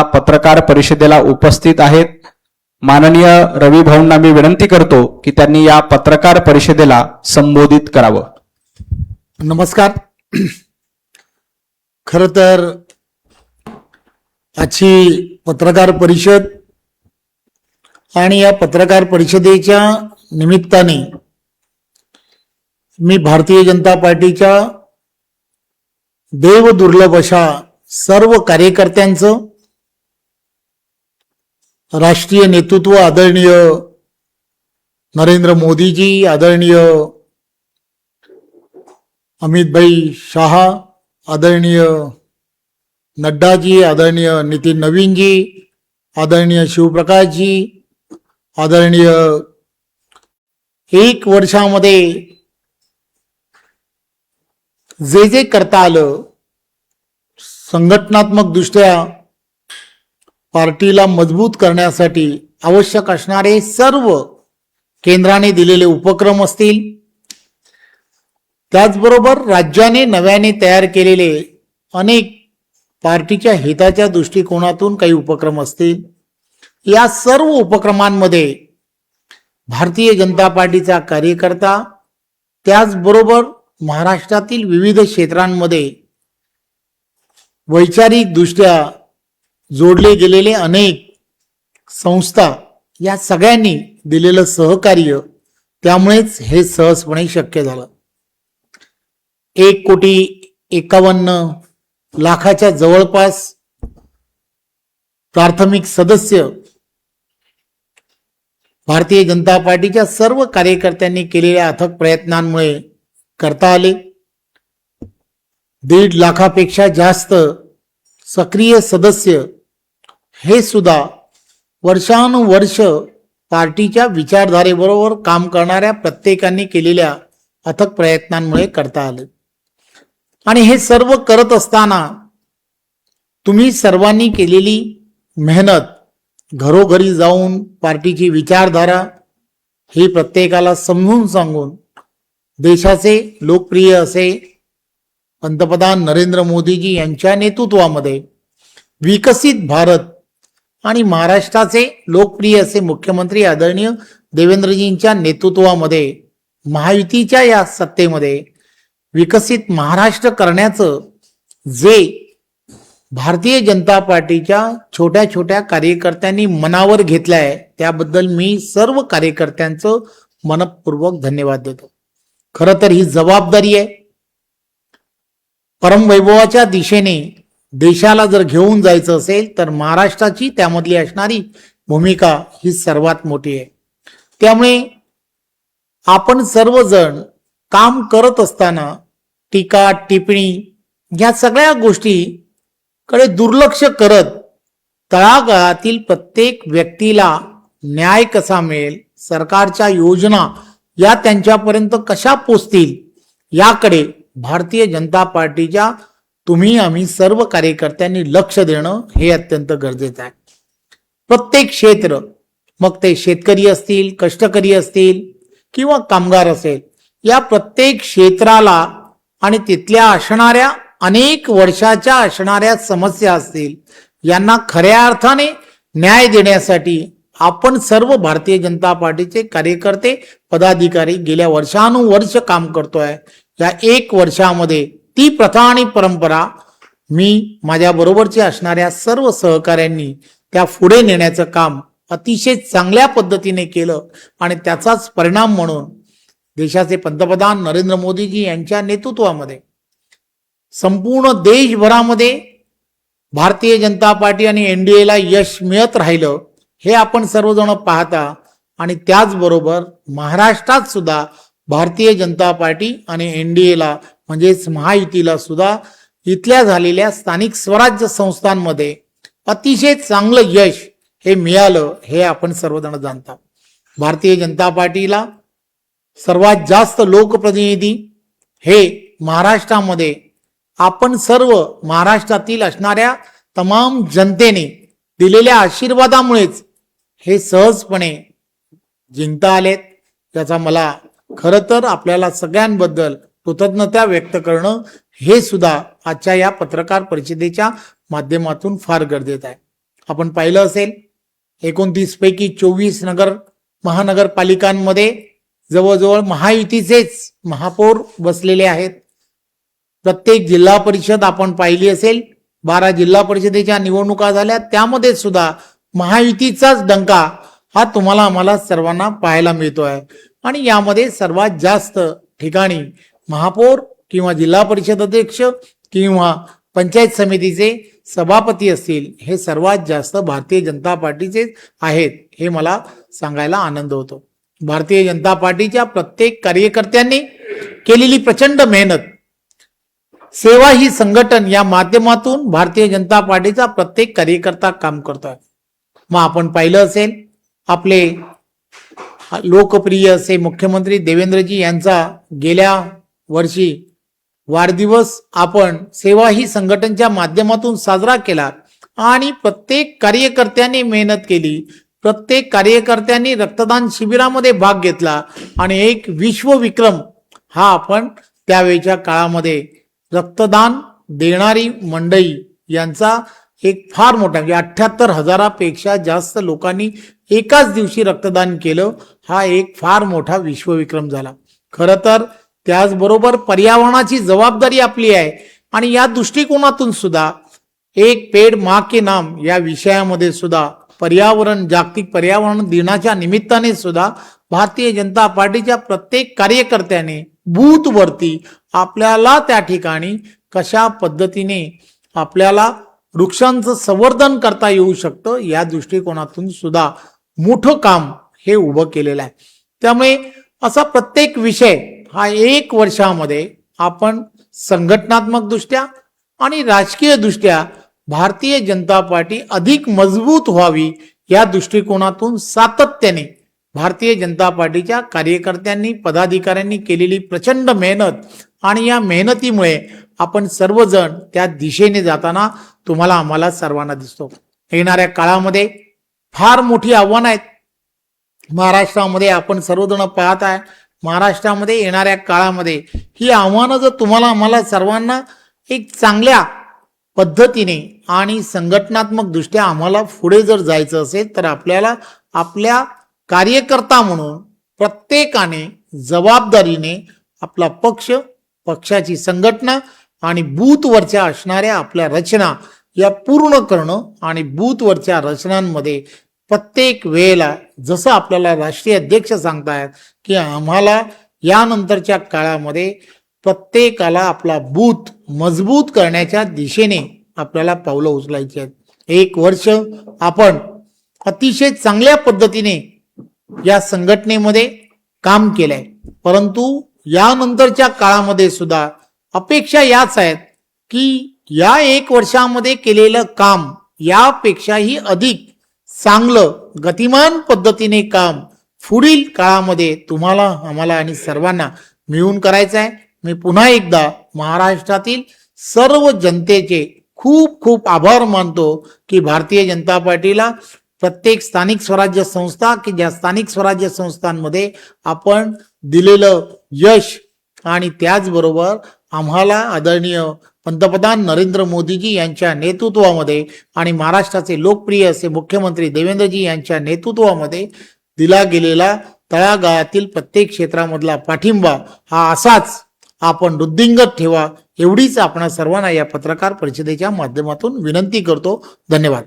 पत्रकार परिषदेला उपस्थित आहेत. माननीय रवी भाऊंना मी विनंती करतो की त्यांनी या पत्रकार परिषदेला संबोधित करावं. नमस्कार. खरं तर आजची पत्रकार परिषद आणि या पत्रकार परिषदेच्या निमित्ताने मी भारतीय जनता पार्टीच्या देवदुर्लभ अशा सर्व कार्यकर्त्यांचं, राष्ट्रीय नेतृत्व आदरणीय नरेंद्र मोदीजी, आदरणीय अमित भाई शाह, आदरणीय नड्डाजी, आदरणीय नितीन नवीनजी, आदरणीय शिवप्रकाशजी, आदरणीय 1 वर्षामध्ये जे करता आलं, संघटनात्मक दृष्ट्या पार्टीला मजबूत करण्यासाठी आवश्यक असणारे सर्व केंद्राने दिलेले उपक्रम असतील, त्याचबरोबर राज्याने नव्याने तयार केलेले अनेक पार्टीच्या हिताच्या दृष्टिकोनातून काही उपक्रम असतील, या सर्व उपक्रमांमध्ये भारतीय जनता पार्टीचा कार्यकर्ता, त्याचबरोबर महाराष्ट्रातील विविध क्षेत्रांमध्ये वैचारिक दृष्ट्या जोडले गेलेले अनेक संस्था, या सगळ्यांनी दिलेलं सहकार्य, त्यामुळेच हे सहजपणे शक्य झालं. 1,51,00,000 जवळपास प्राथमिक सदस्य भारतीय जनता पार्टीच्या सर्व कार्यकर्त्यांनी केलेल्या अथक प्रयत्नांमुळे करता आले. 1.5 लाखापेक्षा जास्त सक्रिय सदस्य हे सुद्धा वर्षानुवर्ष पार्टीच्या विचारधारेबरोबर काम करणाऱ्या प्रत्येकाने केलेल्या अथक प्रयत्नांमुळे करता आले. आणि हे सर्व करत असताना तुम्ही सर्वांनी केलेली मेहनत, घरोघरी जाऊन पार्टीची विचारधारा ही प्रत्येकाला समजून सांगून देशाचे लोकप्रिय असे पंतप्रधान नरेंद्र मोदीजी यांच्या नेतृत्वामध्ये विकसित भारत आणि महाराष्ट्राचे लोकप्रिय असे मुख्यमंत्री आदरणीय देवेंद्रजींच्या नेतृत्वामध्ये महायुतीच्या या सत्तेमध्ये विकसित महाराष्ट्र करण्याचं जे भारतीय जनता पार्टीच्या छोट्या छोट्या कार्यकर्त्यांनी मनावर घेतलं आहे, त्याबद्दल मी सर्व कार्यकर्त्यांचं मनपूर्वक धन्यवाद देतो. खरं तर ही जबाबदारी आहे. परमवैभवाच्या दिशेने देशाला जर घेऊन जायचं असेल तर महाराष्ट्राची त्यामधली असणारी भूमिका ही सर्वात मोठी आहे. त्यामुळे आपण सर्वजण काम करत असताना टीका टिप्पणी या सगळ्या गोष्टीकडे दुर्लक्ष करत तळागाळातील प्रत्येक व्यक्तीला न्याय कसा मिळेल, सरकारच्या योजना या त्यांच्यापर्यंत कशा पोचतील, याकडे भारतीय जनता पार्टीच्या तुम्ही आम्ही सर्व कार्यकर्त्यांनी लक्ष देणं हे अत्यंत गरजेचं आहे. प्रत्येक क्षेत्र, मग ते शेतकरी असतील, कष्टकरी असतील किंवा कामगार असेल, या प्रत्येक क्षेत्राला आणि तिथल्या असणाऱ्या अनेक वर्षाच्या असणाऱ्या समस्या असतील, यांना खऱ्या अर्थाने न्याय देण्यासाठी आपण सर्व भारतीय जनता पार्टीचे कार्यकर्ते, पदाधिकारी गेल्या वर्षानुवर्ष काम करतोय. या 1 वर्षामध्ये ती प्रथा आणि परंपरा मी माझ्या बरोबरचे असणाऱ्या सर्व सहकाऱ्यांनी त्या पुढे नेण्याचं काम अतिशय चांगल्या पद्धतीने केलं. आणि त्याचाच परिणाम म्हणून देशाचे पंतप्रधान नरेंद्र मोदीजी यांच्या नेतृत्वामध्ये संपूर्ण देशभरामध्ये भारतीय जनता पार्टी आणि एनडीएला यश मिळत राहिलं, हे आपण सर्वजण पाहता. आणि त्याचबरोबर महाराष्ट्रात सुद्धा भारतीय जनता पार्टी आणि एनडीएला म्हणजेच महायुतीला सुद्धा इथल्या झालेल्या स्थानिक स्वराज्य संस्थांमध्ये अतिशय चांगलं यश हे मिळालं, हे आपण सर्वजण जाणता. भारतीय जनता पार्टीला सर्वात जास्त लोकप्रतिनिधी हे महाराष्ट्रामध्ये आपण सर्व महाराष्ट्रातील असणाऱ्या तमाम जनतेने दिलेल्या आशीर्वादामुळेच हे सहजपणे जिंकता आलेत. त्याचा मला खरं तर आपल्याला सगळ्यांबद्दल कृतज्ञता व्यक्त करणं हे सुद्धा आजच्या या पत्रकार परिषदेच्या माध्यमातून फार गरजेचं आहे. आपण पाहिलं असेल 29 पैकी 24 महानगरपालिकांमध्ये जवळजवळ महायुतीचेच महापौर बसलेले आहेत. प्रत्येक जिल्हा परिषद आपण पाहिली असेल, 12 जिल्हा परिषदेच्या निवडणुका झाल्या, त्यामध्ये सुद्धा महायुतीचाच डंका हा तुम्हाला आम्हाला सर्वांना पाहायला मिळतो आहे. आणि यामध्ये सर्वात जास्त ठिकाणी महापौर किंवा जिल्हा परिषद अध्यक्ष किंवा पंचायत समितीचे सभापती असतील, हे सर्वात जास्त भारतीय जनता पार्टीचे आहेत, हे मला सांगायला आनंद होतो. भारतीय जनता पार्टीच्या प्रत्येक कार्यकर्त्यांनी केलेली प्रचंड मेहनत, सेवा ही संघटन या माध्यमातून भारतीय जनता पार्टीचा प्रत्येक कार्यकर्ता काम करतोय. मग आपण पाहिलं असेल, आपले लोकप्रिय असे मुख्यमंत्री देवेंद्रजी यांचा गेल्या वर्षी वाढदिवस आपण सेवा ही संघटनच्या माध्यमातून साजरा केला आणि प्रत्येक कार्यकर्त्यांनी मेहनत केली. प्रत्येक कार्यकर्त्यांनी रक्तदान शिबिरामध्ये भाग घेतला आणि एक विश्वविक्रम हा आपण त्यावेळच्या काळामध्ये रक्तदान देणारी मंडळी यांचा एक फार मोठा, म्हणजे 78,000पेक्षा जास्त लोकांनी एकाच दिवशी रक्तदान केलं, हा एक फार मोठा विश्वविक्रम झाला. खरं तर त्याचबरोबर पर्यावरणाची जबाबदारी आपली आहे आणि या दृष्टिकोनातून सुद्धा एक पेड माँ के नाम या विषयामध्ये सुद्धा जागतिक पर्यावरण दिनाच्या निमित्ताने सुद्धा भारतीय जनता पार्टीच्या प्रत्येक कार्यकर्त्याने बूथवरती आपल्याला त्या ठिकाणी कशा पद्धतीने आपल्याला वृक्षांचं संवर्धन करता येऊ शकतं या दृष्टिकोनातून सुद्धा मोठं काम हे उभं केलेलं आहे. त्यामुळे असा प्रत्येक विषय हा 1 वर्षामध्ये आपण संघटनात्मक दृष्ट्या आणि राजकीय दृष्ट्या भारतीय जनता पार्टी अधिक मजबूत व्हावी या दृष्टिकोनातून सातत्याने भारतीय जनता पार्टीच्या कार्यकर्त्यांनी पदाधिकाऱ्यांनी केलेली प्रचंड मेहनत आणि या मेहनतीमुळे आपण सर्वजण त्या दिशेने जाताना तुम्हाला आम्हाला सर्वांना दिसतो. येणाऱ्या काळामध्ये फार मोठी आव्हानं आहेत महाराष्ट्रामध्ये, आपण सर्वजण पाहत आहे. महाराष्ट्रामध्ये येणाऱ्या काळामध्ये ही आव्हानं जर तुम्हाला आम्हाला सर्वांना एक चांगल्या पद्धतीने आणि संघटनात्मक दृष्ट्या आम्हाला पुढे जर जायचं असेल तर आपल्याला आपल्या कार्यकर्ता म्हणून प्रत्येकाने जबाबदारीने आपला पक्ष, पक्षाची संघटना आणि बूथवरच्या असणाऱ्या आपल्या रचना या पूर्ण करणं आणि बूथवरच्या रचनांमध्ये प्रत्येक वेळेला जसं आपल्याला राष्ट्रीय अध्यक्ष सांगतायत की आम्हाला यानंतरच्या काळामध्ये प्रत्येकाला आपला बूथ मजबूत करण्याच्या दिशेने आपल्याला पावलं उचलायची आहेत. 1 वर्ष आपण अतिशय चांगल्या पद्धतीने या संघटनेमध्ये काम केलंय, परंतु यानंतरच्या काळामध्ये सुद्धा अपेक्षा याच आहेत की या 1 वर्षामध्ये केलेलं काम यापेक्षाही अधिक चांगलं गतिमान पद्धतीने काम पुढील काळामध्ये तुम्हाला आम्हाला आणि सर्वांना मिळून करायचं आहे. मी पुन्हा एकदा महाराष्ट्रातील सर्व जनतेचे खूप खूप आभार मानतो की भारतीय जनता पार्टीला प्रत्येक स्थानिक स्वराज्य संस्था की ज्या स्थानिक स्वराज्य संस्थांमध्ये आपण दिलेलं यश आणि त्याचबरोबर आम्हाला आदरणीय पंतप्रधान नरेंद्र मोदीजी यांच्या नेतृत्वामध्ये आणि महाराष्ट्राचे लोकप्रिय असे मुख्यमंत्री देवेंद्रजी यांच्या नेतृत्वामध्ये दिला गेलेला तळागाळातील प्रत्येक क्षेत्रामधला पाठिंबा हा असाच आपण वृद्धिंगत ठेवा, एवढीच आपण सर्वांना या पत्रकार परिषदेच्या माध्यमातून विनंती करतो. धन्यवाद.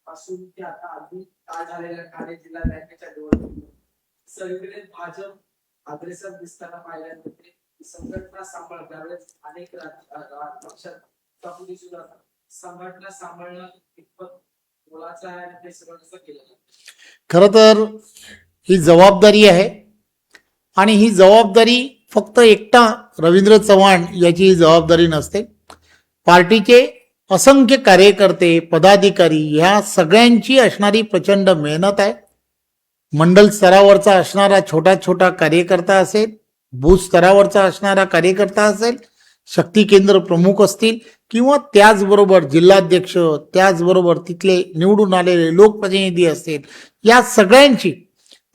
पासून ते आता अगदी काळ झालेल्या ठाणे जिल्हा बँकेच्या निवडणुकीत सगळीकडे भाजप अग्रेसर दिसताना पाहायला मिळते. संघटना सांभाळण्यावेळेस अनेक पक्षात कापुली सुद्धा संघटना सांभाळणं कितपत मोलाचं आहे आणि ते सगळं कसं केलं. खरं तर ही जबाबदारी आहे आणि ही जबाबदारी फक्त एकटा रवींद्र चव्हाण याची ही जबाबदारी नसते. पार्टीचे असंख्य कार्यकर्ते, पदाधिकारी या सगळ्यांची असणारी प्रचंड मेहनत आहे. मंडल स्तरावरचा असणारा छोटा छोटा कार्यकर्ता असेल, बूथ स्तरावरचा असणारा कार्यकर्ता असेल, शक्ती केंद्र प्रमुख असतील किंवा त्याचबरोबर जिल्हाध्यक्ष, त्याचबरोबर तिथले निवडून आलेले लोकप्रतिनिधी असतील, या सगळ्यांची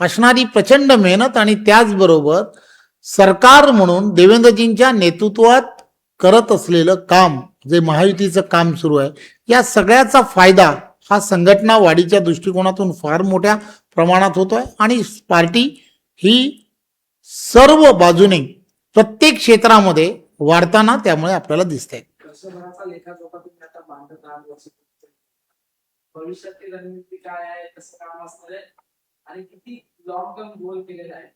असणारी प्रचंड मेहनत आणि त्याचबरोबर सरकार म्हणून देवेंद्रजींच्या नेतृत्वात करत असलेलं काम जे महायुतीचं काम सुरू आहे, या सगळ्याचा फायदा हा संघटना वाढीच्या दृष्टिकोनातून फार मोठ्या प्रमाणात होतोय आणि पार्टी ही सर्व बाजूने प्रत्येक क्षेत्रामध्ये वाढताना त्यामुळे आपल्याला दिसते. वर्षभराचा लेखाजोखा तुम्ही आता मांडत आहात वर्ष भविष्यातील रणनीती काय आहे, कसं काम असणार आहे आणि किती लॉंग टर्म गोल केलेला आहे.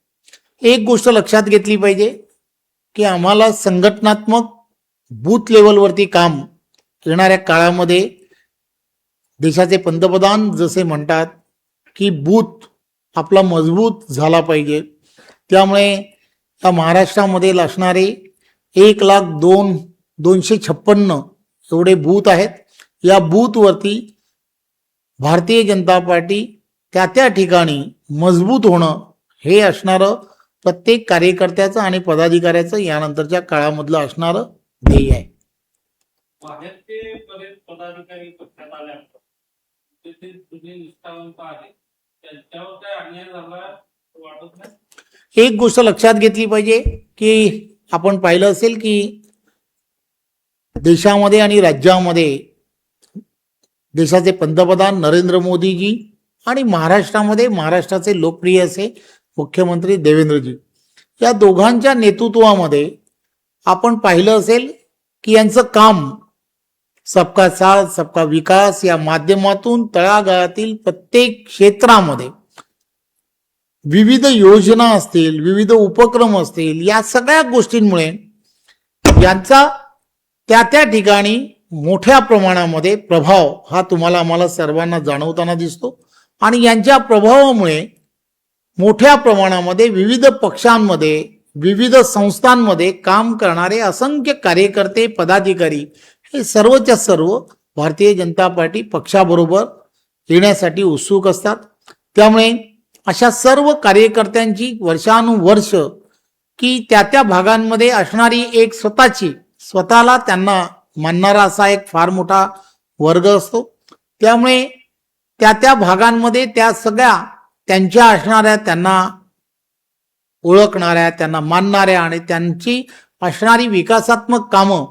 एक गोष्ट लक्षात घेतली पाहिजे की आम्हाला संघटनात्मक बूथ लेवलवरती काम येणाऱ्या काळामध्ये देशाचे पंतप्रधान जसे म्हणतात की बूथ आपला मजबूत झाला पाहिजे, त्यामुळे या महाराष्ट्रामध्ये असणारे 1,02,256 एवढे बूथ आहेत. या बूथवरती भारतीय जनता पार्टी त्या ठिकाणी मजबूत होणं हे असणारं प्रत्येक कार्यकर्त्याचं आणि पदाधिकाऱ्याचं यानंतरच्या काळामधलं असणारं ध्येय आहे. बाहेरचे बरेच पदाधिकारी पक्षात आल्यानंतर ते जुने निष्ठावंत आहेत, त्यांच्यावर काय अन्याय झाला वाटत नाही. एक गोष्ट लक्षात घेतली पाहिजे की आपण पाहिलं असेल की देशामध्ये आणि राज्यामध्ये देशाचे पंतप्रधान नरेंद्र मोदीजी आणि महाराष्ट्रामध्ये महाराष्ट्राचे लोकप्रिय असे मुख्यमंत्री देवेंद्रजी, या दोघांच्या नेतृत्वामध्ये आपण पाहिलं असेल की यांचं काम सबका साथ सबका विकास या माध्यमातून तळागाळातील प्रत्येक क्षेत्रामध्ये विविध योजना असतील, विविध उपक्रम असतील, या सगळ्या गोष्टींमुळे यांचा त्या ठिकाणी मोठ्या प्रमाणामध्ये प्रभाव हा तुम्हाला आम्हाला सर्वांना जाणवताना दिसतो आणि यांच्या प्रभावामुळे मोठ्या प्रमाणामध्ये विविध पक्षांमध्ये, विविध संस्थांमध्ये काम करणारे असंख्य कार्यकर्ते, पदाधिकारी हे सर्वच्या सर्व भारतीय जनता पार्टी पक्षाबरोबर येण्यासाठी उत्सुक असतात. त्यामुळे अशा सर्व कार्यकर्त्यांची वर्षानुवर्ष की त्या भागांमध्ये असणारी एक स्वतःला त्यांना मानणारा असा एक फार मोठा वर्ग असतो. त्यामुळे त्या भागांमध्ये त्या सगळ्या त्यांच्या असणाऱ्या, त्यांना ओळखणाऱ्या, त्यांना मानणाऱ्या आणि त्यांची असणारी विकासात्मक कामं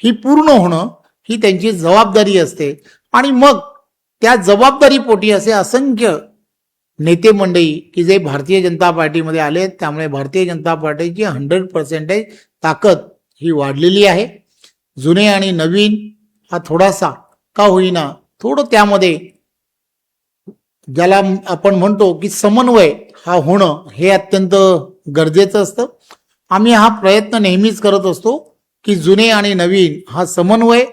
ही पूर्ण होणं ही त्यांची जबाबदारी असते. आणि मग त्या जबाबदारीपोटी असे असंख्य नेते मंडळी की जे भारतीय जनता पार्टीमध्ये आले, त्यामुळे भारतीय जनता पार्टीची 100% ताकद ही वाढलेली आहे. जुने आणि नवीन हा थोडासा का होईना थोडं त्यामध्ये ज्याला आपण म्हणतो की समन्वय हा होणं हे अत्यंत गरजेचं असतं. आम्ही हा प्रयत्न नेहमीच करत असतो की जुने आणि नवीन हा समन्वय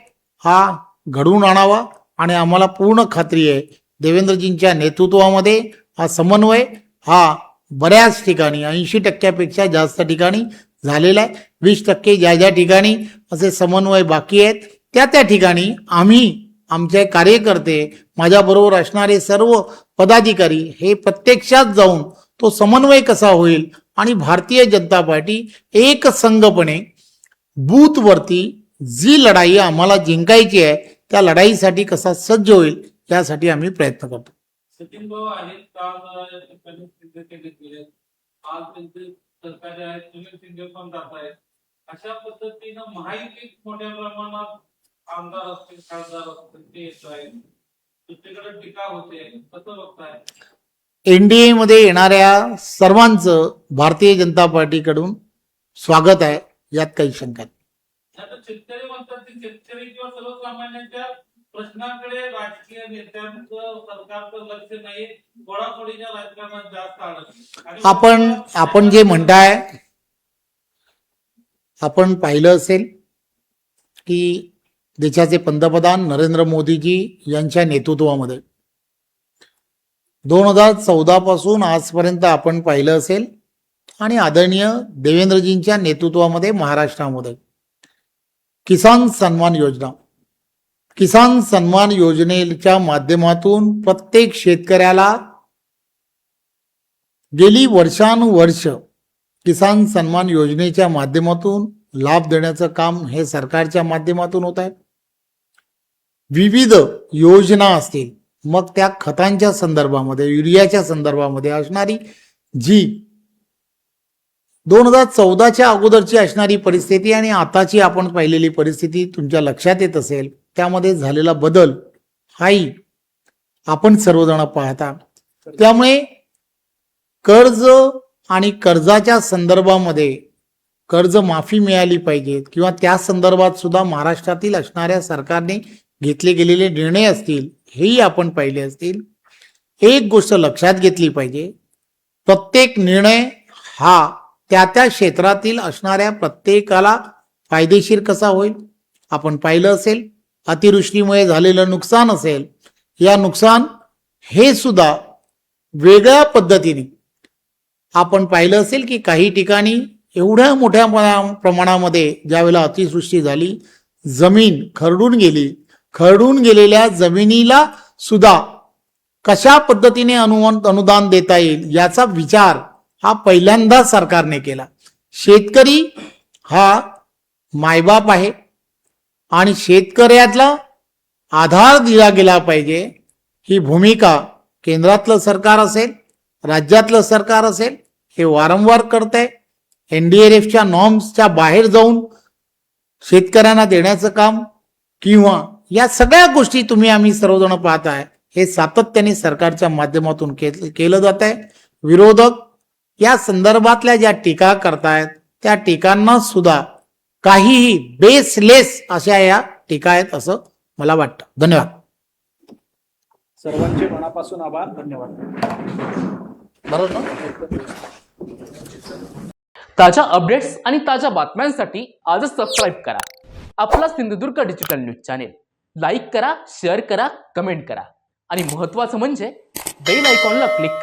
हा घडवून आणावा आणि आम्हाला पूर्ण खात्री आहे देवेंद्रजींच्या नेतृत्वामध्ये हा समन्वय हा बऱ्याच ठिकाणी 80% जास्त ठिकाणी झालेला आहे. 20% ज्या ठिकाणी असे समन्वय बाकी आहेत त्या ठिकाणी आम्ही, आमचे कार्यकर्ते, माझ्याबरोबर असणारे सर्व पदाधिकारी हे प्रत्यक्षात जाऊन तो समन्वय कसा होईल आणि भारतीय जनता पार्टी एक संघपणे बूथवरती जी लढाई आम्हाला जिंकायची आहे त्या लढाईसाठी कसा सज्ज होईल यासाठी आम्ही प्रयत्न करतो. सचिन भाऊ आहेत, काल या ठिकाणी शिंदे गेले, आज त्यांचे सरकारी आहेत, सुनील शिंदे पण जात आहेत. अशा पद्धतीनं महायुतीत मोठ्या प्रमाणात आमदार असतील, खासदार असतील ते येत आहेत, दुसरीकडे टीका होते, कसं बघताय? एनडीए मध्ये येणाऱ्या सर्वांचं भारतीय जनता पार्टीकडून स्वागत आहे, यात काही शंका नाही. आता शेतकरी म्हणतात की शेतकरी किंवा सर्वसामान्यांच्या प्रश्नांकडे राजकीय नेत्यांचं, सरकारचं लक्ष नाही, फोडाफोडीच्या राजकारणात जास्त आढळतं. आपण जे म्हणताय, आपण पाहिलं असेल की देशाचे पंतप्रधान नरेंद्र मोदीजी यांच्या नेतृत्वामध्ये 2014 पासून आजपर्यंत आपण पाहिलं असेल आणि आदरणीय देवेंद्रजींच्या नेतृत्वामध्ये महाराष्ट्रामध्ये किसान सन्मान योजनेच्या माध्यमातून प्रत्येक शेतकऱ्याला गेली वर्षानुवर्ष किसान सन्मान योजनेच्या माध्यमातून लाभ देण्याचं काम हे सरकारच्या माध्यमातून होत आहे. विविध योजना असतील, मग त्या खतांच्या संदर्भामध्ये, युरियाच्या संदर्भामध्ये असणारी जी 2014च्या अगोदरची असणारी परिस्थिती आणि आताची आपण पाहिलेली परिस्थिती तुमच्या लक्षात येत असेल, त्यामध्ये झालेला बदल हाही आपण सर्वजण पाहता. त्यामुळे कर्ज आणि कर्जाच्या संदर्भामध्ये कर्ज माफी मिळाली पाहिजे किंवा त्या संदर्भात सुद्धा महाराष्ट्रातील असणाऱ्या सरकारने घेतले गेलेले निर्णय असतील, हेही आपण पाहिले असतील. एक गोष्ट लक्षात घेतली पाहिजे, प्रत्येक निर्णय हा त्या त्या क्षेत्रातील असणाऱ्या प्रत्येकाला फायदेशीर कसा होईल. आपण पाहिलं असेल, अतिवृष्टीमुळे झालेलं नुकसान असेल, या नुकसान हे सुद्धा वेगळ्या पद्धतीने आपण पाहिलं असेल की काही ठिकाणी एवढ्या मोठ्या प्रमाणामध्ये ज्यावेळेला अतिवृष्टी झाली, जमीन खरडून गेली. खरडून गेलेल्या जमिनीला सुद्धा कशा पद्धतीने अनुदान देता येईल याचा विचार हा पहिल्यांदा सरकारने केला. शेतकरी हा मायबाप आहे आणि शेतकऱ्याला आधार दिला गेला पाहिजे, ही भूमिका केंद्रातलं सरकार असेल, राज्यातलं सरकार असेल, हे वारंवार करतंय. NDRFच्या नॉर्म्सच्या बाहेर जाऊन शेतकऱ्यांना देण्याचं काम किंवा या सगळ्या गोष्टी आम्ही सर्वजण पाहताय, हे सातत्याने सरकारच्या माध्यमातून केलं जात आहे. विरोधक या संदर्भातल्या ज्या टीका करतायत त्या टीकांना सुद्धा काहीही बेसलेस अशा या टीका आहेत असं मला वाटतं. धन्यवाद. सर्वांचे मनापासून आभार. धन्यवाद. बरोबर ना? ताज्या अपडेट्स आणि ताज्या बातम्यांसाठी आजच सबस्क्राईब करा आपला Sindhudurg digital news channel. Like करा, शेअर करा, कमेंट करा आणि महत्त्वाचं म्हणजे बेल आयकॉनला क्लिक करा.